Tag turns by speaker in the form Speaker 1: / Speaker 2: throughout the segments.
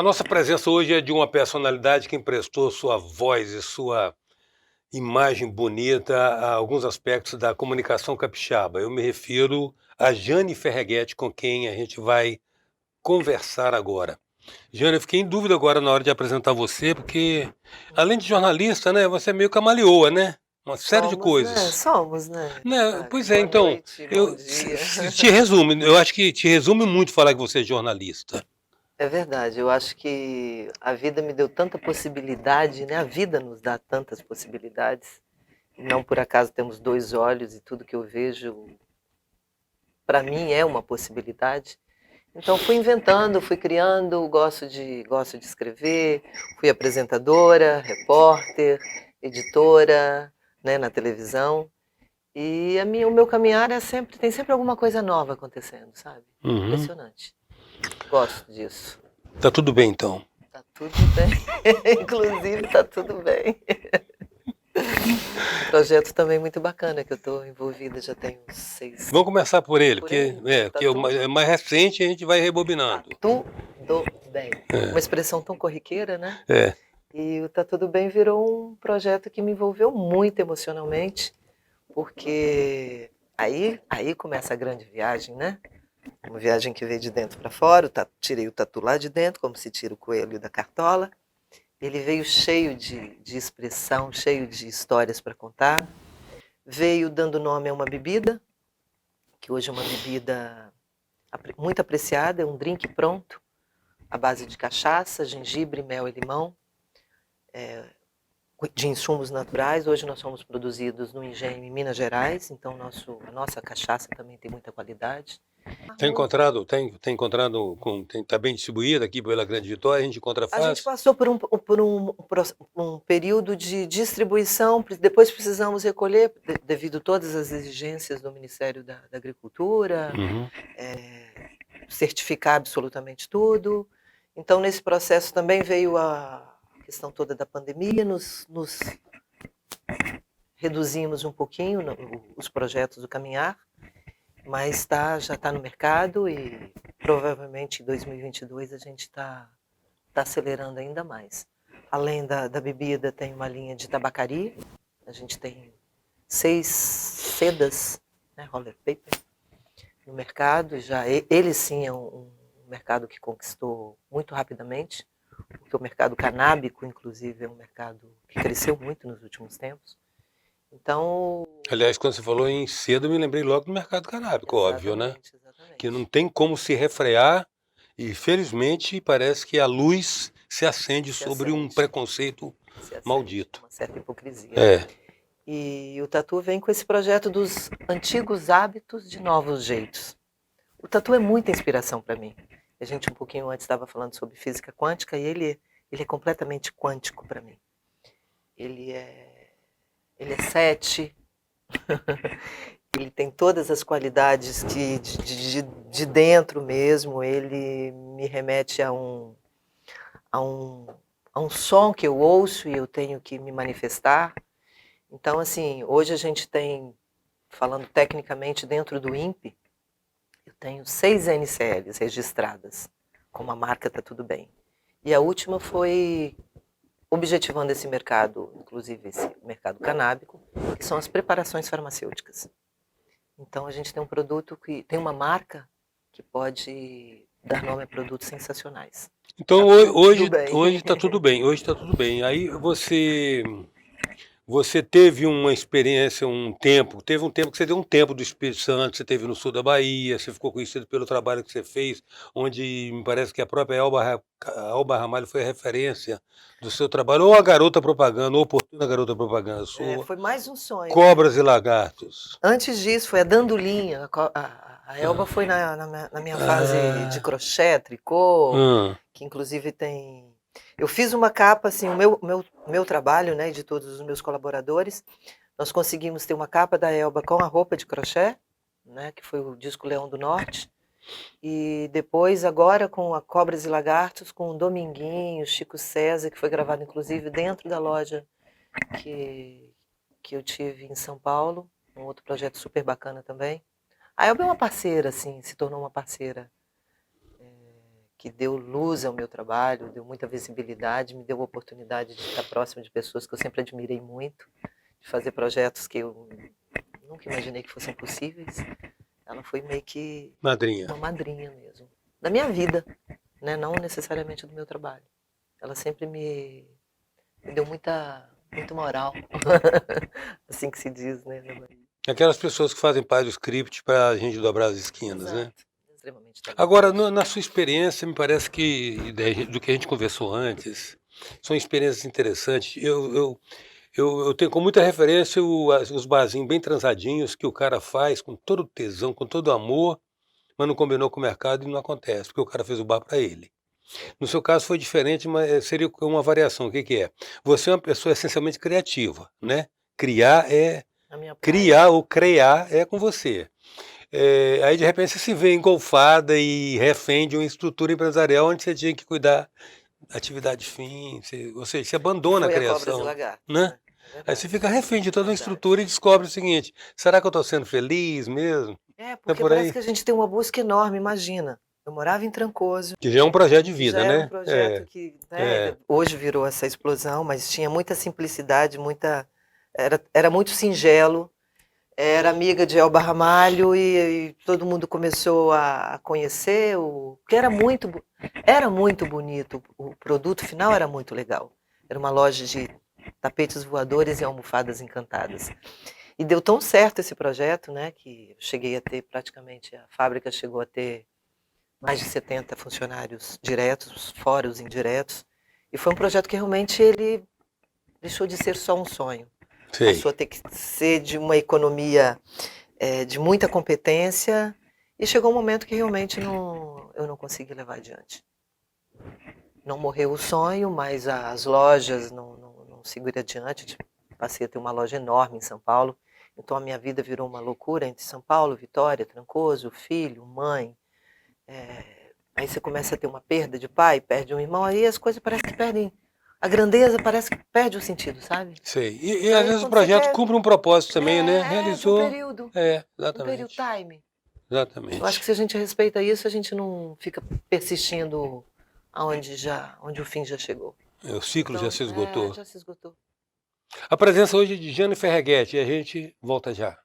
Speaker 1: A nossa presença hoje é de uma personalidade que emprestou sua voz e sua imagem bonita a alguns aspectos da comunicação capixaba. Eu me refiro a Jane Ferreguete, com quem a gente vai conversar agora. Jane, eu fiquei em dúvida agora na hora de apresentar você, porque além de jornalista, né, você é meio camaleoa, né? Uma série de
Speaker 2: Somos, né?
Speaker 1: coisas.
Speaker 2: Somos, né,
Speaker 1: Né?
Speaker 2: Tiago?
Speaker 1: Pois é,
Speaker 2: Boa
Speaker 1: então,
Speaker 2: noite, bom
Speaker 1: eu
Speaker 2: dia.
Speaker 1: te resume, eu acho que te resume muito falar que você é jornalista.
Speaker 2: É verdade, eu acho que a vida me deu tanta possibilidade, né? A vida nos dá tantas possibilidades. Não por acaso temos dois olhos e tudo que eu vejo, para mim, é uma possibilidade. Então fui inventando, fui criando, gosto de escrever, fui apresentadora, repórter, editora, né, na televisão. E o meu caminhar tem sempre alguma coisa nova acontecendo, sabe?
Speaker 1: Uhum.
Speaker 2: Impressionante. Gosto disso.
Speaker 1: Tá tudo bem, então.
Speaker 2: Tá tudo bem. Inclusive, tá tudo bem. Um projeto também muito bacana que eu estou envolvida já tem uns
Speaker 1: Vamos começar por ele,
Speaker 2: por aí. Tá
Speaker 1: porque é
Speaker 2: tudo,
Speaker 1: é mais recente e a gente vai
Speaker 2: tá
Speaker 1: rebobinando.
Speaker 2: tudo bem. Uma expressão tão corriqueira, né?
Speaker 1: É.
Speaker 2: E o Tá Tudo Bem virou um projeto que me envolveu muito emocionalmente, porque aí começa a grande viagem, né? Uma viagem que veio de dentro para fora, tirei o tatu lá de dentro, como se tira o coelho da cartola. Ele veio cheio de expressão, cheio de histórias para contar. Veio dando nome a uma bebida, que hoje é uma bebida muito apreciada, é um drink pronto, à base de cachaça, gengibre, mel e limão, de insumos naturais. Hoje nós somos produzidos no engenho em Minas Gerais, então a nossa cachaça também tem muita qualidade.
Speaker 1: Tem encontrado, tá bem distribuído aqui pela Grande Vitória, a gente encontra
Speaker 2: A gente
Speaker 1: fácil?
Speaker 2: passou um período de distribuição, depois precisamos recolher, devido a todas as exigências do Ministério da Agricultura,
Speaker 1: Uhum.
Speaker 2: certificar absolutamente tudo. Então, nesse processo também veio a questão toda da pandemia, nos reduzimos um pouquinho os projetos do Caminhar, mas já está no mercado e provavelmente em 2022 a gente está acelerando ainda mais. Além da bebida, tem uma linha de tabacaria. A gente tem 6 sedas, né, roller paper, no mercado. Ele sim é um mercado que conquistou muito rapidamente, porque o mercado canábico, inclusive, é um mercado que cresceu muito nos últimos tempos. Então,
Speaker 1: Aliás, quando você falou em cedo, eu me lembrei logo do mercado canábico, óbvio, né?
Speaker 2: exatamente,
Speaker 1: Que não
Speaker 2: exatamente.
Speaker 1: tem como se refrear e, felizmente, parece que a luz se acende
Speaker 2: Se
Speaker 1: sobre um
Speaker 2: acende,
Speaker 1: preconceito
Speaker 2: se acende.
Speaker 1: maldito.
Speaker 2: Uma certa hipocrisia.
Speaker 1: É.
Speaker 2: E o Tatu vem com esse projeto dos antigos hábitos de novos jeitos. O Tatu é muita inspiração para mim. A gente um pouquinho antes estava falando sobre física quântica e ele é completamente quântico para mim. Ele é, ele é 7, ele tem todas as qualidades que de dentro mesmo, ele me remete a, um, a um som que eu ouço e eu tenho que me manifestar. Então, assim, hoje a gente tem, falando tecnicamente dentro do INPE, eu tenho 6 NCLs registradas, com a marca Tá Tudo Bem. E a última foi objetivando esse mercado, inclusive esse mercado canábico, que são as preparações farmacêuticas. Então a gente tem um produto que tem uma marca que pode dar nome a produtos sensacionais.
Speaker 1: Então
Speaker 2: Tá tudo bem.
Speaker 1: hoje está tudo bem, hoje está tudo bem. Aí você teve uma experiência, teve um tempo que você deu um tempo do Espírito Santo, você teve no sul da Bahia, você ficou conhecido pelo trabalho que você fez, onde me parece que a própria Elba Ramalho foi a referência do seu trabalho, ou a garota propaganda, ou a oportuna garota propaganda sua,
Speaker 2: Foi mais um sonho, né?
Speaker 1: Cobras e Lagartos.
Speaker 2: Antes disso, foi a Dandulinha. A Elba foi na minha fase de
Speaker 1: Ah,
Speaker 2: crochê, tricô,
Speaker 1: ah,
Speaker 2: que inclusive tem. Eu fiz uma capa, assim, meu trabalho, né, de todos os meus colaboradores. Nós conseguimos ter uma capa da Elba com a roupa de crochê, né, que foi o disco Leão do Norte. E depois, agora, com a Cobras e Lagartos, com o Dominguinho, Chico César, que foi gravado inclusive dentro da loja que, que eu tive em São Paulo, um outro projeto super bacana também. A Elba é uma parceira, assim, se tornou uma parceira que deu luz ao meu trabalho, deu muita visibilidade, me deu a oportunidade de estar próximo de pessoas que eu sempre admirei muito, de fazer projetos que eu nunca imaginei que fossem possíveis. Ela foi meio que
Speaker 1: Madrinha.
Speaker 2: uma madrinha mesmo, da minha vida, né? Não necessariamente do meu trabalho. Ela sempre me deu muita moral, assim que se diz, né?
Speaker 1: Aquelas pessoas que fazem parte do script para a gente dobrar as esquinas, né?
Speaker 2: Exato. Extremamente
Speaker 1: Agora,
Speaker 2: talentoso.
Speaker 1: na sua experiência, me parece que, do que a gente conversou antes, são experiências interessantes. Eu tenho com muita referência os barzinhos bem transadinhos que o cara faz com todo tesão, com todo amor, mas não combinou com o mercado e não acontece, porque o cara fez o bar para ele. No seu caso foi diferente, mas seria uma variação. O que que é? Você é uma pessoa essencialmente criativa, né? Criar é
Speaker 2: A minha praia.
Speaker 1: criar ou criar é com você. Aí de repente você se vê engolfada e refém de uma estrutura empresarial onde você tinha que cuidar da atividade fim, ou seja, você abandona a
Speaker 2: Foi a Cobras e
Speaker 1: criação,
Speaker 2: Lagartos,
Speaker 1: né?
Speaker 2: né? É
Speaker 1: Aí você
Speaker 2: verdade.
Speaker 1: fica refém de toda uma
Speaker 2: Verdade.
Speaker 1: estrutura e descobre o seguinte: será que eu estou sendo feliz mesmo?
Speaker 2: É,
Speaker 1: É
Speaker 2: porque
Speaker 1: por
Speaker 2: parece
Speaker 1: aí?
Speaker 2: que a gente tem uma busca enorme, imagina. Eu morava em Trancoso,
Speaker 1: Que já é um projeto de
Speaker 2: e já
Speaker 1: vida,
Speaker 2: era um
Speaker 1: né?
Speaker 2: projeto que, né, hoje virou essa explosão, mas tinha muita simplicidade, era muito singelo. Era amiga de Elba Ramalho e todo mundo começou a conhecer, que era muito bonito, o produto final era muito legal. Era uma loja de tapetes voadores e almofadas encantadas. E deu tão certo esse projeto, né, que eu cheguei a ter praticamente, a fábrica chegou a ter mais de 70 funcionários diretos, fora os indiretos. E foi um projeto que realmente ele deixou de ser só um sonho.
Speaker 1: Sei.
Speaker 2: Passou a ter que ser de uma economia de muita competência, e chegou um momento que realmente eu não consegui levar adiante. Não morreu o sonho, mas as lojas não seguiram adiante. Passei a ter uma loja enorme em São Paulo, então a minha vida virou uma loucura entre São Paulo, Vitória, Trancoso, filho, mãe. Aí você começa a ter uma perda de pai, perde um irmão, aí as coisas parecem que perdem. A grandeza parece que perde o sentido, sabe?
Speaker 1: Sei. E
Speaker 2: Então
Speaker 1: às
Speaker 2: aí
Speaker 1: vezes o
Speaker 2: quando você
Speaker 1: projeto
Speaker 2: quer.
Speaker 1: cumpre um propósito também, né?
Speaker 2: De um
Speaker 1: Realizou.
Speaker 2: período. Um período
Speaker 1: Exatamente.
Speaker 2: time. Eu acho que
Speaker 1: Exatamente.
Speaker 2: se a gente respeita isso, a gente não fica persistindo onde o fim já chegou.
Speaker 1: O ciclo
Speaker 2: Então,
Speaker 1: já se esgotou.
Speaker 2: já se esgotou.
Speaker 1: A presença hoje de Jane Ferreguete, e a gente volta já.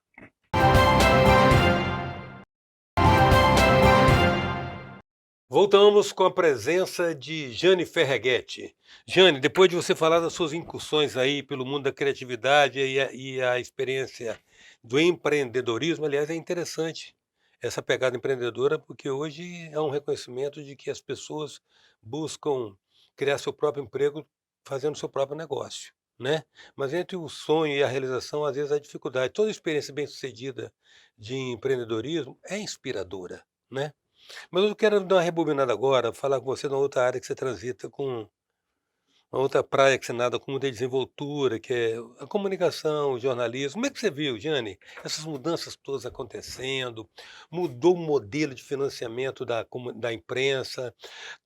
Speaker 1: Voltamos com a presença de Jane Ferreguete. Jane, depois de você falar das suas incursões aí pelo mundo da criatividade e a experiência do empreendedorismo, aliás, é interessante essa pegada empreendedora, porque hoje é um reconhecimento de que as pessoas buscam criar seu próprio emprego fazendo seu próprio negócio, né? Mas entre o sonho e a realização, às vezes há dificuldade. Toda experiência bem-sucedida de empreendedorismo é inspiradora, né? Mas eu quero dar uma rebobinada agora, falar com você numa outra área que você transita com uma outra praia que você nada com muita desenvoltura, que é a comunicação, o jornalismo. Como é que você viu, Jane, essas mudanças todas acontecendo? Mudou o modelo de financiamento da imprensa,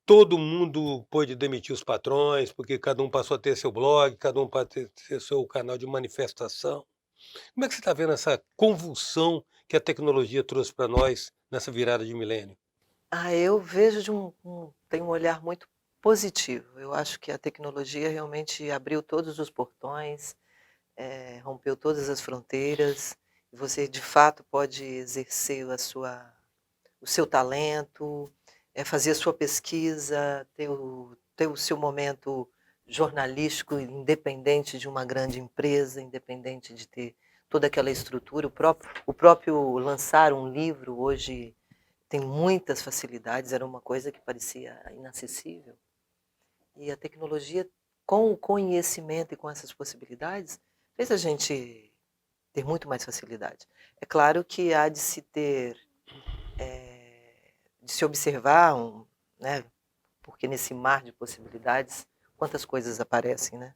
Speaker 1: todo mundo pôde demitir os patrões, porque cada um passou a ter seu blog, cada um passou a ter seu canal de manifestação. Como é que você está vendo essa convulsão que a tecnologia trouxe para nós nessa virada de milênio?
Speaker 2: Eu vejo tem um olhar muito positivo. Eu acho que a tecnologia realmente abriu todos os portões, rompeu todas as fronteiras. E você, de fato, pode exercer o seu talento, fazer a sua pesquisa, ter o seu momento jornalístico independente de uma grande empresa, independente de ter toda aquela estrutura. O próprio lançar um livro hoje tem muitas facilidades, era uma coisa que parecia inacessível. E a tecnologia, com o conhecimento e com essas possibilidades, fez a gente ter muito mais facilidade. É claro que há de se ter, de se observar, né, porque nesse mar de possibilidades, quantas coisas aparecem, né?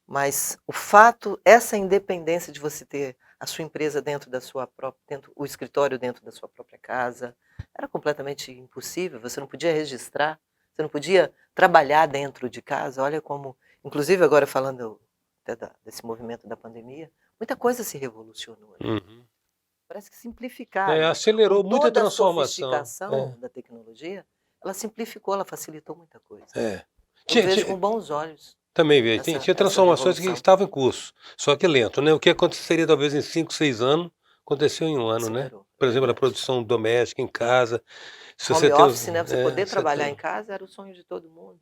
Speaker 2: Mas o fato, essa independência de você ter a sua empresa dentro da sua própria, o escritório dentro da sua própria casa, era completamente impossível. Você não podia registrar, você não podia trabalhar dentro de casa. Olha como, inclusive agora falando até desse movimento da pandemia, muita coisa se revolucionou, né?
Speaker 1: Uhum.
Speaker 2: Parece que simplificaram. Com
Speaker 1: Acelerou muita
Speaker 2: toda a
Speaker 1: transformação.
Speaker 2: sofisticação da tecnologia, ela simplificou, ela facilitou muita coisa.
Speaker 1: É.
Speaker 2: Eu
Speaker 1: Tinha,
Speaker 2: vejo
Speaker 1: tinha,
Speaker 2: com bons olhos
Speaker 1: também vejo,
Speaker 2: essa,
Speaker 1: tinha
Speaker 2: essa
Speaker 1: transformações que
Speaker 2: revolução.
Speaker 1: estavam em curso, só que lento, né? O que aconteceria talvez em 5, 6 anos, aconteceu em um ano, né?
Speaker 2: Acelerou,
Speaker 1: Por
Speaker 2: é
Speaker 1: exemplo, a
Speaker 2: verdade.
Speaker 1: produção doméstica em casa. Se você
Speaker 2: Home
Speaker 1: tem,
Speaker 2: office, né? Você poder
Speaker 1: você
Speaker 2: trabalhar em
Speaker 1: tem.
Speaker 2: casa era o sonho de todo mundo.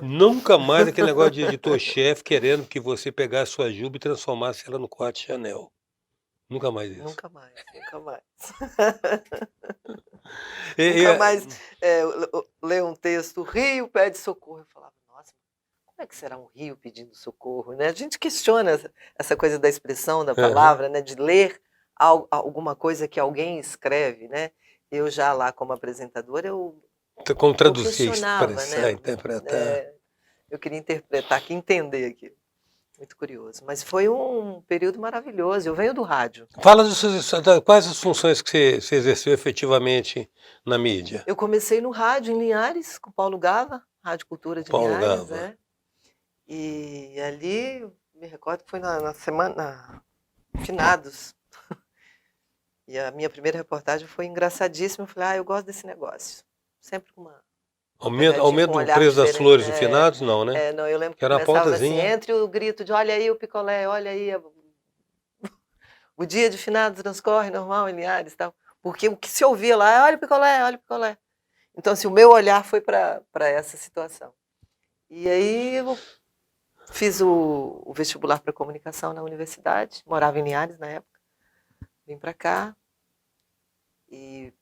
Speaker 1: Nunca mais aquele negócio de editor-chefe querendo que você pegasse sua Juba e transformasse ela no quarto Chanel. Nunca mais isso.
Speaker 2: Nunca mais, nunca mais.
Speaker 1: E-
Speaker 2: Nunca
Speaker 1: e-
Speaker 2: mais ler um texto, o rio pede socorro. Eu falava, nossa, como é que será um rio pedindo socorro? Né? A gente questiona essa coisa da expressão da
Speaker 1: Aham.
Speaker 2: palavra, né? De ler alguma coisa que alguém escreve. Né? Eu já lá como apresentadora,
Speaker 1: Como
Speaker 2: eu
Speaker 1: traduzir,
Speaker 2: questionava,
Speaker 1: expressar,
Speaker 2: né?
Speaker 1: interpretar.
Speaker 2: Eu queria interpretar, que entender aquilo. Muito curioso. Mas foi um período maravilhoso. Eu venho do rádio.
Speaker 1: Fala quais as funções que você exerceu efetivamente na mídia.
Speaker 2: Eu comecei no rádio em Linhares, com Paulo Gava, Rádio Cultura de
Speaker 1: Paulo
Speaker 2: Linhares,
Speaker 1: Gava.
Speaker 2: né? E ali, me recordo que foi na semana, finados. E a minha primeira reportagem foi engraçadíssima. Eu falei, eu gosto desse negócio. Sempre com uma pegadinha, com um
Speaker 1: Aumenta o
Speaker 2: olhar
Speaker 1: preço das
Speaker 2: diferente.
Speaker 1: flores do finados? Não, né?
Speaker 2: Não, eu lembro
Speaker 1: Que
Speaker 2: que
Speaker 1: era uma
Speaker 2: começava assim,
Speaker 1: pautazinha.
Speaker 2: entre o grito de olha aí o picolé, olha aí o dia de finados transcorre normal em Linhares e tal. Porque o que se ouvia lá é olha o picolé, olha o picolé. Então, assim, o meu olhar foi para essa situação. E aí eu fiz o vestibular para comunicação na universidade, morava em Linhares na época, vim para cá e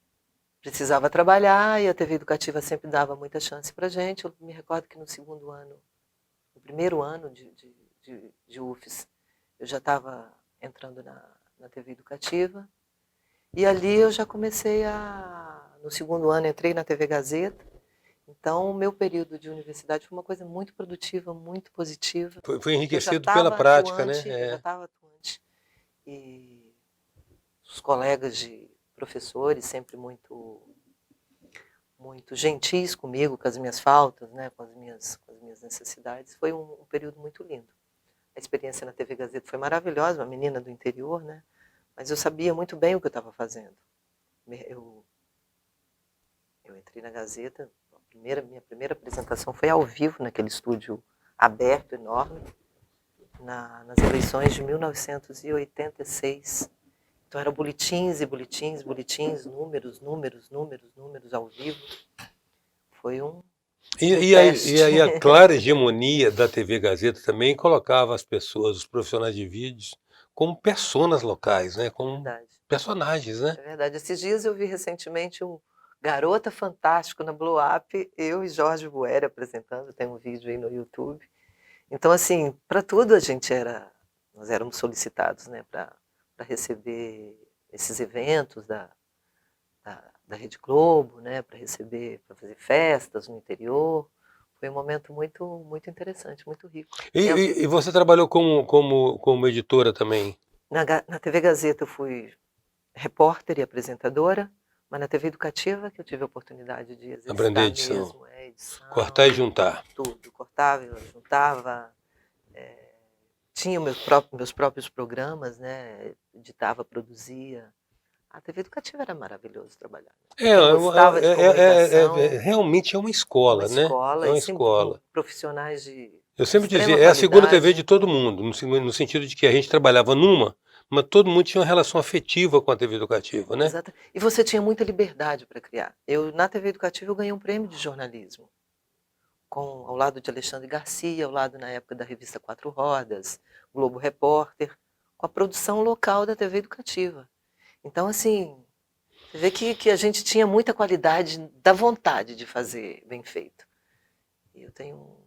Speaker 2: precisava trabalhar e a TV Educativa sempre dava muita chance para gente. Eu me recordo que no segundo ano, no primeiro ano de UFES, eu já estava entrando na TV Educativa e ali eu já comecei no segundo ano entrei na TV Gazeta. Então, o meu período de universidade foi uma coisa muito produtiva, muito positiva.
Speaker 1: Foi
Speaker 2: Eu já
Speaker 1: enriquecido pela
Speaker 2: estava
Speaker 1: prática, né?
Speaker 2: atuante, e os colegas de professores sempre muito gentis comigo, com as minhas faltas, né, com as minhas necessidades. Foi um período muito lindo. A experiência na TV Gazeta foi maravilhosa, uma menina do interior, né? Mas eu sabia muito bem o que eu estava fazendo. Eu entrei na Gazeta. Minha primeira apresentação foi ao vivo, naquele estúdio aberto, enorme, nas eleições de 1986. Então, eram boletins e boletins, boletins, números ao vivo. Foi um teste.
Speaker 1: E aí a clara hegemonia da TV Gazeta também colocava as pessoas, os profissionais de vídeos, como personas locais, né? Como
Speaker 2: Verdade.
Speaker 1: personagens, né?
Speaker 2: É verdade. Esses dias eu vi recentemente um Garota Fantástico na Blow Up, eu e Jorge Bueri apresentando, tem um vídeo aí no YouTube. Então, assim, para tudo nós éramos solicitados, né, para receber esses eventos da Rede Globo, né, para fazer festas no interior. Foi um momento muito interessante, muito rico.
Speaker 1: E você trabalhou como editora também?
Speaker 2: Na TV Gazeta eu fui repórter e apresentadora, mas na TV Educativa que eu tive a oportunidade de
Speaker 1: Aprender
Speaker 2: exercitar
Speaker 1: edição.
Speaker 2: mesmo, edição,
Speaker 1: Cortar e juntar.
Speaker 2: tudo. Cortava, juntava, tinha meus próprios programas, né? Editava, produzia. A TV Educativa era maravilhoso trabalhar. Quem gostava de comunicação,
Speaker 1: Realmente é uma
Speaker 2: uma
Speaker 1: escola, né? É
Speaker 2: escola,
Speaker 1: uma
Speaker 2: e sempre com
Speaker 1: escola.
Speaker 2: profissionais de
Speaker 1: Eu sempre
Speaker 2: extrema
Speaker 1: dizia, é a segunda TV
Speaker 2: qualidade.
Speaker 1: de todo mundo, no sentido de que a gente trabalhava numa, mas todo mundo tinha uma relação afetiva com a TV Educativa, né?
Speaker 2: Exato. E você tinha muita liberdade para criar. Na TV Educativa, eu ganhei um prêmio de jornalismo, ao lado de Alexandre Garcia, ao lado, na época, da revista Quatro Rodas, Globo Repórter, com a produção local da TV Educativa. Então, assim, você vê que a gente tinha muita qualidade, da vontade de fazer bem feito. E eu tenho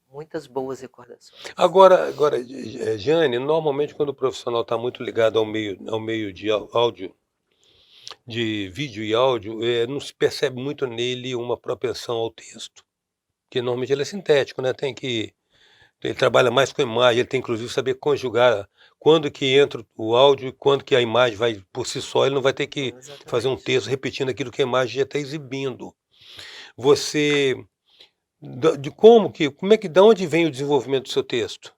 Speaker 2: muitas boas recordações.
Speaker 1: Agora, Jane, normalmente quando o profissional está muito ligado ao meio de áudio, de vídeo e áudio, não se percebe muito nele uma propensão ao texto, porque normalmente ele é sintético, né? Ele trabalha mais com imagem, ele tem inclusive saber conjugar quando que entra o áudio e quando que a imagem vai por si só, ele não vai ter que fazer um texto repetindo aquilo que a imagem já está exibindo. Você, da onde vem o desenvolvimento do seu texto?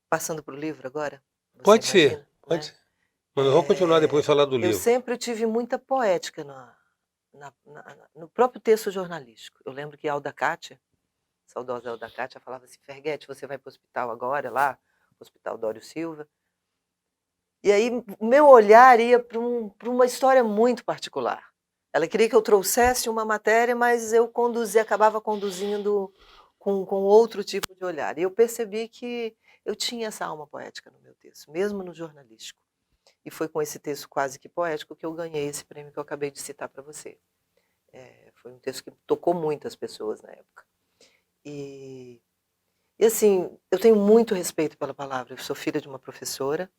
Speaker 2: Passando para o livro agora?
Speaker 1: Pode ser,
Speaker 2: imagina,
Speaker 1: pode
Speaker 2: né?
Speaker 1: ser. Mas nós vamos continuar depois de falar do
Speaker 2: Eu
Speaker 1: livro.
Speaker 2: sempre tive muita poética no próprio texto jornalístico. Eu lembro que a Alda Cátia, saudosa Alda Cátia, falava assim: Ferguete, você vai para o hospital agora, lá, o Hospital Dório Silva. E aí o meu olhar ia para uma história muito particular. Ela queria que eu trouxesse uma matéria, mas eu acabava conduzindo com outro tipo de olhar. E eu percebi que eu tinha essa alma poética no meu texto, mesmo no jornalístico. E foi com esse texto quase que poético que eu ganhei esse prêmio que eu acabei de citar para você. Foi um texto que tocou muitas pessoas na época. E assim, eu tenho muito respeito pela palavra. Eu sou filha de uma professora.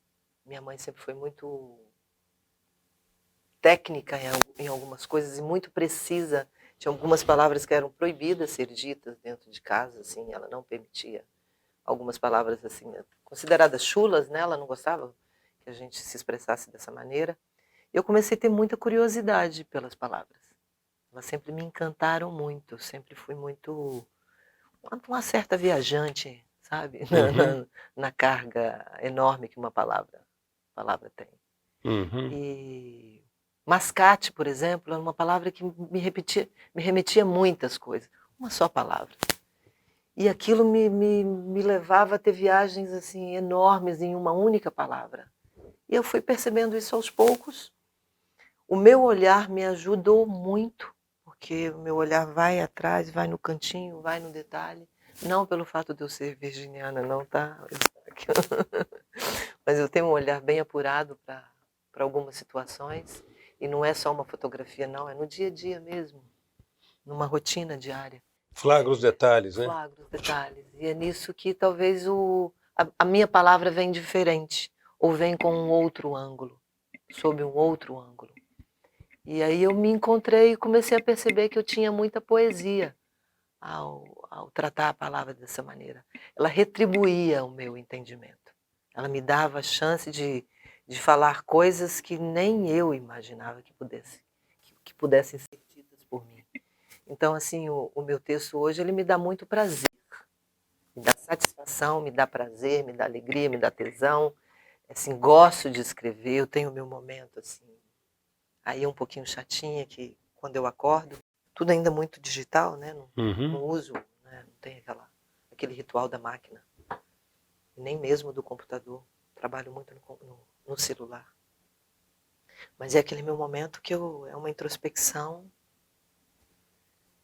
Speaker 2: Minha mãe sempre foi muito técnica em algumas coisas e muito precisa. Tinha algumas palavras que eram proibidas ser ditas dentro de casa, assim, ela não permitia. Algumas palavras assim, consideradas chulas, né? Ela não gostava que a gente se expressasse dessa maneira. Eu comecei a ter muita curiosidade pelas palavras. Elas sempre me encantaram muito. Eu sempre fui muito uma certa viajante, sabe? Na carga enorme que uma palavra tem.
Speaker 1: Uhum.
Speaker 2: E mascate, por exemplo, era uma palavra que me remetia a muitas coisas. Uma só palavra. E aquilo me levava a ter viagens assim enormes em uma única palavra. E eu fui percebendo isso aos poucos. O meu olhar me ajudou muito, porque o meu olhar vai atrás, vai no cantinho, vai no detalhe. Não pelo fato de eu ser virginiana, não, tá? Mas eu tenho um olhar bem apurado para algumas situações. E não é só uma fotografia, não, é no dia a dia mesmo, numa rotina diária.
Speaker 1: Flagra os detalhes, né?
Speaker 2: Flagro os detalhes. E é nisso que talvez a minha palavra vem diferente, ou vem com um outro ângulo, sob um outro ângulo. E aí eu me encontrei e comecei a perceber que eu tinha muita poesia ao tratar a palavra dessa maneira. Ela retribuía o meu entendimento. Ela me dava a chance de falar coisas que nem eu imaginava que pudessem ser ditas por mim. Então, assim, o meu texto hoje ele me dá muito prazer. Me dá satisfação, me dá prazer, me dá alegria, me dá tesão. Assim, gosto de escrever, eu tenho o meu momento, assim, aí um pouquinho chatinha, que quando eu acordo, tudo ainda muito digital, né? Não uso, né? Não tem aquele ritual da máquina, nem mesmo do computador. Trabalho muito no celular. Mas é aquele meu momento que é uma introspecção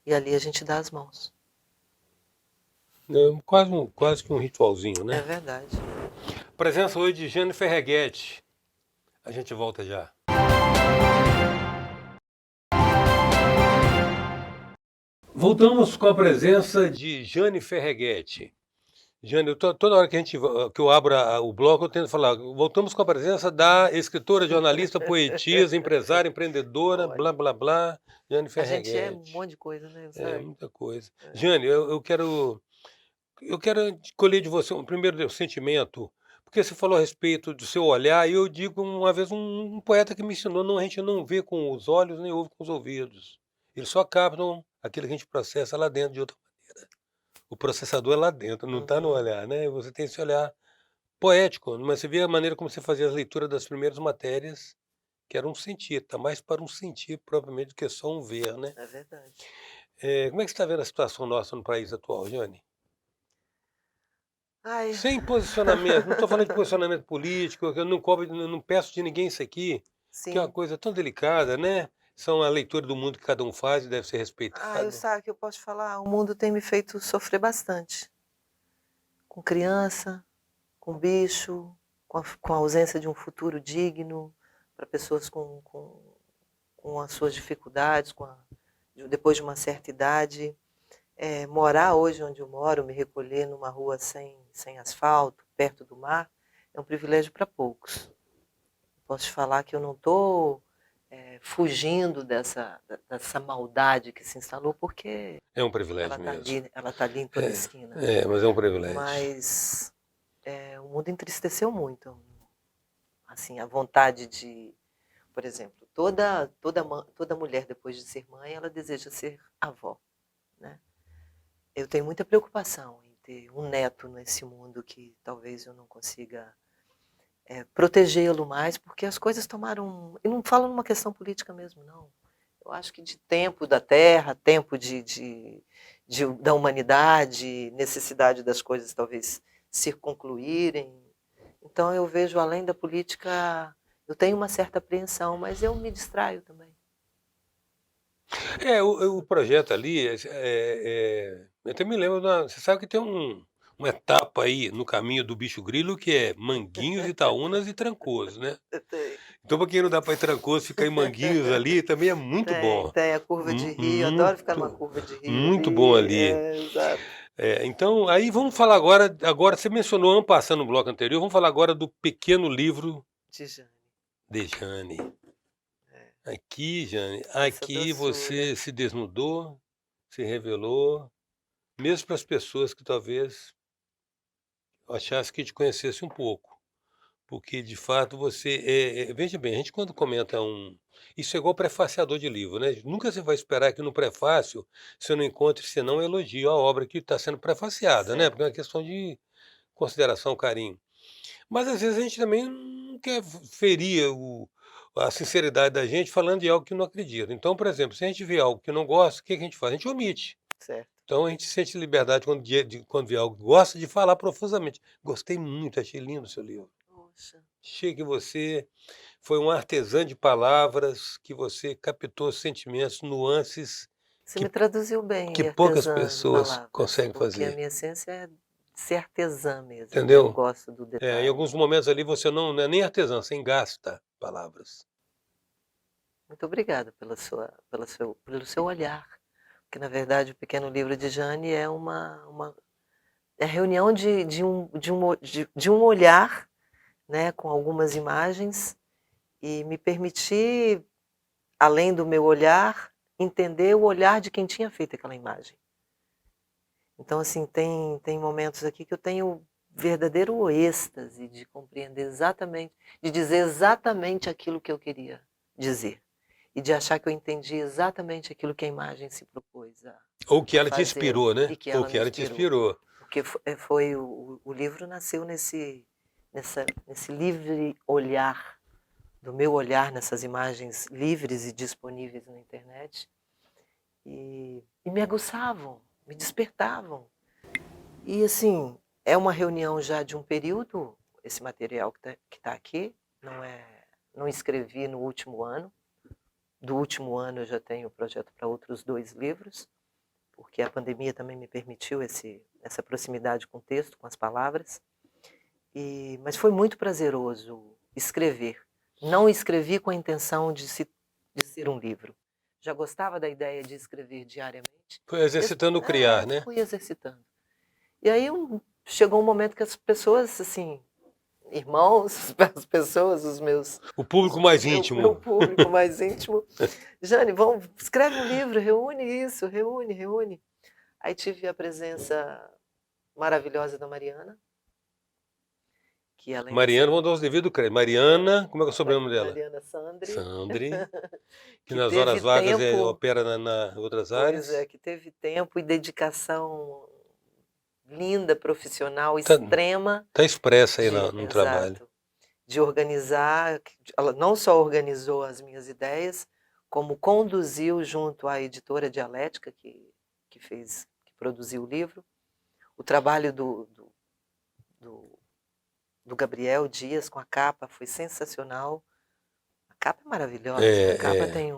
Speaker 2: e ali a gente dá as mãos.
Speaker 1: É quase que um ritualzinho,
Speaker 2: É
Speaker 1: né?
Speaker 2: verdade.
Speaker 1: Presença hoje de Jane Ferreguete. A gente volta já. Voltamos com a presença de Jane Ferreguete. Jane, toda hora que eu abro o bloco, eu tento falar. Voltamos com a presença da escritora, jornalista, poetisa, empresária, empreendedora, blá, blá, blá, Jane
Speaker 2: A gente é um
Speaker 1: Ferreguete.
Speaker 2: monte de coisa, né?
Speaker 1: É,
Speaker 2: Sabe?
Speaker 1: muita coisa. Jane, eu quero colher de você primeiro o sentimento, porque você falou a respeito do seu olhar, e eu digo uma vez um poeta que me ensinou, não, a gente não vê com os olhos nem ouve com os ouvidos. Eles só captam aquilo que a gente processa lá dentro de outra maneira. O processador é lá dentro, não está no olhar, né? Você tem esse olhar poético, mas você vê a maneira como você fazia as leituras das primeiras matérias, que era um sentir, tá mais para um sentir propriamente do que só um ver, né?
Speaker 2: É verdade.
Speaker 1: Como é que você está vendo a situação nossa no país atual, Jane?
Speaker 2: Ai,
Speaker 1: Sem posicionamento, não estou falando de posicionamento político, que eu não cobro, não peço de ninguém isso aqui, que é uma
Speaker 2: sim.
Speaker 1: coisa tão delicada, né? São a leitura do mundo que cada um faz e deve ser
Speaker 2: Eu
Speaker 1: respeitado.
Speaker 2: sabe que eu posso te falar, o mundo tem me feito sofrer bastante. Com criança, com bicho, com a ausência de um futuro digno para pessoas com as suas dificuldades, depois de uma certa idade. Morar hoje onde eu moro, me recolher numa rua sem asfalto, perto do mar, é um privilégio para poucos. Posso te falar que eu não estou fugindo dessa maldade que se instalou, porque
Speaker 1: É um privilégio mesmo.
Speaker 2: ela tá ali em toda esquina.
Speaker 1: Mas é um privilégio.
Speaker 2: Mas o mundo entristeceu muito. Assim, a vontade de, por exemplo, toda mulher depois de ser mãe, ela deseja ser avó, né? Eu tenho muita preocupação em ter um neto nesse mundo que talvez eu não consiga protegê-lo mais, porque as coisas tomaram. Eu não falo numa questão política mesmo, não. Eu acho que de tempo da Terra, tempo da humanidade, necessidade das coisas talvez se concluírem. Então eu vejo além da política, eu tenho uma certa apreensão, mas eu me distraio também.
Speaker 1: O projeto ali, eu até me lembro, você sabe que tem uma etapa aí no caminho do bicho grilo que é Manguinhos, Itaúnas e Trancoso, né?
Speaker 2: Tem,
Speaker 1: Então, para quem não dá para ir Trancoso, ficar em Manguinhos ali também é muito bom.
Speaker 2: tem a curva de rio, adoro ficar numa
Speaker 1: Muito,
Speaker 2: curva de rio
Speaker 1: muito bom
Speaker 2: ali,
Speaker 1: ali.
Speaker 2: exato.
Speaker 1: Então, aí vamos falar agora você mencionou ano passado no bloco anterior, vamos falar agora do pequeno livro
Speaker 2: De Jane,
Speaker 1: de Jane.
Speaker 2: é,
Speaker 1: Aqui, Jane,
Speaker 2: essa
Speaker 1: aqui
Speaker 2: doçura.
Speaker 1: você se desnudou, se revelou, mesmo para as pessoas que talvez achassem que te conhecesse um pouco. Porque, de fato, veja bem, a gente quando comenta isso é igual prefaciador de livro, né? Nunca você vai esperar que no prefácio você não encontre senão elogio à obra que está sendo prefaciada, né? Porque é uma questão de consideração, carinho. Mas às vezes a gente também não quer ferir a sinceridade da gente falando de algo que não acredita. Então, por exemplo, se a gente vê algo que não gosta, o que a gente faz? A gente omite.
Speaker 2: Certo.
Speaker 1: Então a gente sente liberdade quando vê algo que gosta de falar profusamente. Gostei muito, achei lindo o seu livro.
Speaker 2: Poxa.
Speaker 1: Achei que você foi um artesã de palavras, que você captou sentimentos, nuances
Speaker 2: Você me
Speaker 1: que,
Speaker 2: traduziu bem,
Speaker 1: que poucas
Speaker 2: artesã de
Speaker 1: pessoas
Speaker 2: palavras,
Speaker 1: conseguem
Speaker 2: porque a
Speaker 1: fazer.
Speaker 2: minha essência é ser artesã mesmo, né? Eu
Speaker 1: Entendeu?
Speaker 2: gosto do
Speaker 1: Em
Speaker 2: detalhe.
Speaker 1: alguns momentos ali você não é nem artesã, você engasta palavras.
Speaker 2: Muito obrigada pelo seu olhar, porque na verdade o pequeno livro de Jane é é a reunião de um olhar, né, com algumas imagens e me permitir, além do meu olhar, entender o olhar de quem tinha feito aquela imagem. Então, assim, tem momentos aqui que eu tenho verdadeiro êxtase de compreender exatamente, de dizer exatamente aquilo que eu queria dizer. E de achar que eu entendi exatamente aquilo que a imagem se propôs
Speaker 1: Ou que
Speaker 2: a
Speaker 1: ela te
Speaker 2: fazer
Speaker 1: inspirou, né?
Speaker 2: e que
Speaker 1: Ou
Speaker 2: ela
Speaker 1: que
Speaker 2: me
Speaker 1: ela te
Speaker 2: inspirou.
Speaker 1: inspirou.
Speaker 2: Porque o livro nasceu nesse livre olhar, do meu olhar nessas imagens livres e disponíveis na internet, e me aguçavam, me despertavam. E assim, é uma reunião já de um período, esse material que tá aqui, não escrevi no último ano. Do último ano eu já tenho projeto para outros 2 livros, porque a pandemia também me permitiu essa proximidade com o texto, com as palavras. Mas foi muito prazeroso escrever. Não escrevi com a intenção de ser um livro. Já gostava da ideia de escrever diariamente.
Speaker 1: Foi exercitando o criar, né?
Speaker 2: Fui exercitando. E aí chegou um momento que as pessoas, assim, irmãos, as pessoas,
Speaker 1: O público mais
Speaker 2: meu
Speaker 1: íntimo.
Speaker 2: público mais íntimo, Jane, vamos, escreve um livro, reúne isso, reúne. Aí tive a presença maravilhosa da Mariana, que além de
Speaker 1: Mariana,
Speaker 2: ser
Speaker 1: vamos dar os devidos créditos. Mariana, como é que é o sobrenome dela?
Speaker 2: Mariana Sandri,
Speaker 1: Sandri, que
Speaker 2: que
Speaker 1: nas
Speaker 2: teve
Speaker 1: horas vagas
Speaker 2: tempo,
Speaker 1: opera nas outras
Speaker 2: pois
Speaker 1: áreas.
Speaker 2: é, que teve tempo e dedicação linda, profissional,
Speaker 1: Tá,
Speaker 2: extrema,
Speaker 1: tá expressa aí no trabalho.
Speaker 2: exato, de organizar. Ela não só organizou as minhas ideias, como conduziu junto à editora Dialética, que produziu o livro, o trabalho do, do Gabriel Dias com a capa foi sensacional. A capa é maravilhosa, a capa
Speaker 1: É.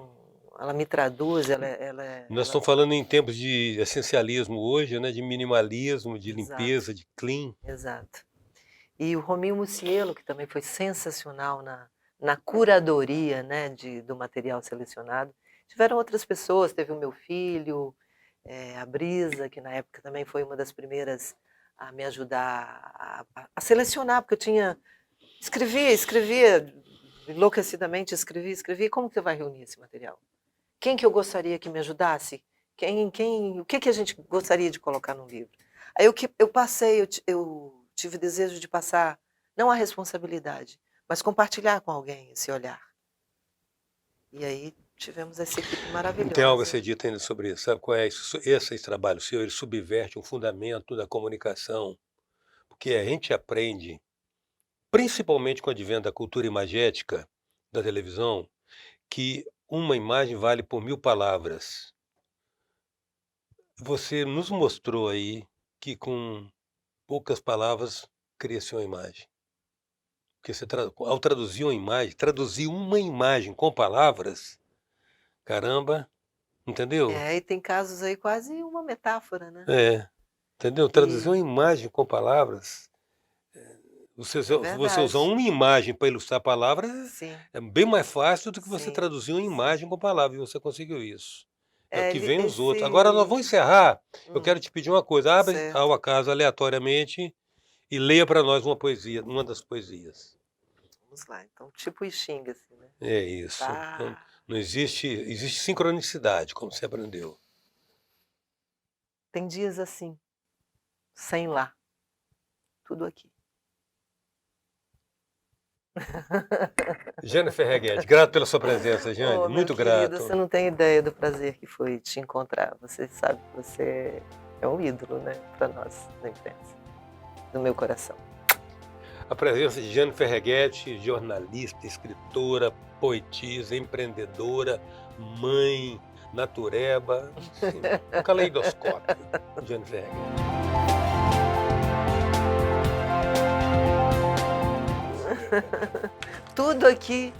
Speaker 2: ela me traduz,
Speaker 1: Nós estamos falando em tempos de essencialismo hoje, né? De minimalismo, de
Speaker 2: exato,
Speaker 1: limpeza, de clean.
Speaker 2: exato. E o Rominho Mucielo, que também foi sensacional na curadoria, né, do material selecionado. Tiveram outras pessoas, teve o meu filho, a Brisa, que na época também foi uma das primeiras a me ajudar a selecionar, porque eu escrevia enlouquecidamente, escrevia. Como que você vai reunir esse material? Quem que eu gostaria que me ajudasse? O que a gente gostaria de colocar no livro? Aí eu passei, eu tive desejo de passar, não a responsabilidade, mas compartilhar com alguém esse olhar. E aí tivemos essa equipe
Speaker 1: Tem algo a
Speaker 2: maravilhosa.
Speaker 1: ser dito ainda sobre isso? Sabe qual é isso? Esse trabalho seu, ele subverte um fundamento da comunicação, porque a gente aprende, principalmente com o advento da cultura imagética da televisão, que uma imagem vale por 1000 palavras. Você nos mostrou aí que com poucas palavras cria-se uma imagem. Porque você ao traduzir uma imagem com palavras, caramba, entendeu?
Speaker 2: E tem casos aí quase uma metáfora, né?
Speaker 1: É, entendeu? Traduzir uma imagem com palavras, você
Speaker 2: É
Speaker 1: você usar
Speaker 2: verdade.
Speaker 1: uma imagem para ilustrar a palavra
Speaker 2: Sim,
Speaker 1: é bem mais fácil do que você
Speaker 2: sim,
Speaker 1: traduzir uma
Speaker 2: sim.
Speaker 1: imagem com palavra, e você conseguiu isso. É o que vem os outros. Agora nós
Speaker 2: Esse...
Speaker 1: vamos encerrar. Eu
Speaker 2: Hum,
Speaker 1: quero te pedir uma coisa, abre ao
Speaker 2: certo.
Speaker 1: acaso aleatoriamente e leia para nós uma poesia, uma das poesias.
Speaker 2: Vamos lá, então, tipo o Xinga, assim, né?
Speaker 1: É isso. Não,
Speaker 2: Tá.
Speaker 1: não existe sincronicidade, como você aprendeu.
Speaker 2: Tem dias assim, sem lá, tudo aqui.
Speaker 1: Jane Ferreguete, grato pela sua presença, Jane,
Speaker 2: Oh, meu
Speaker 1: muito
Speaker 2: querido, você
Speaker 1: grato.
Speaker 2: não tem ideia do prazer que foi te encontrar. Você sabe que você é um ídolo, né, para nós da imprensa, do meu coração.
Speaker 1: A presença de Jane Ferreguete, jornalista, escritora, poetisa, empreendedora, mãe, natureba, enfim, um caleidoscópio, Jane Ferreguete.
Speaker 2: Tudo aqui.